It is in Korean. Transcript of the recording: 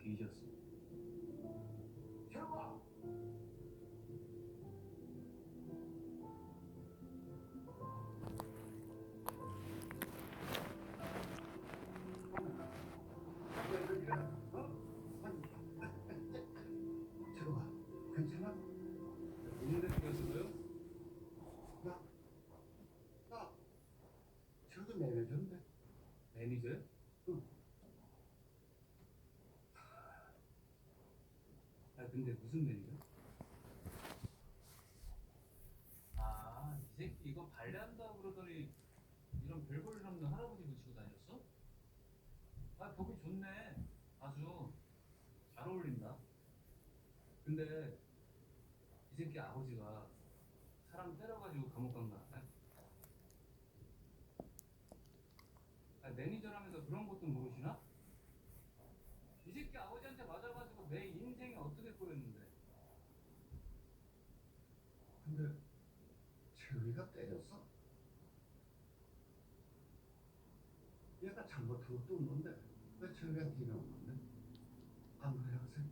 뒤졌어. 형아! 왜 그래? 아니, 형아, 괜찮아? 오늘에 뛰었어요? 나, 나, 저도 매니저인데. 매니저요? 응. 아 근데 무슨 매니저? 아, 이 새끼 이거 발레한다고 그러더니 이런 별볼일 없는 할아버지 붙이고 다녔어? 아, 보기 좋네. 아주 잘 어울린다. 근데 이 새끼 아버지가 사람 때려가지고 감옥 간 거 알아? 아, 매니저라면서 그런 것도 모르시나? 이 새끼 아버지한테 맞아가지고 내 인생이 어떻게 꼬였는데? 근데 재우이가 때렸어? 얘가 잘못한 것도 없는데 왜 재우이한테 이러는 건데? 안 그래, 학생?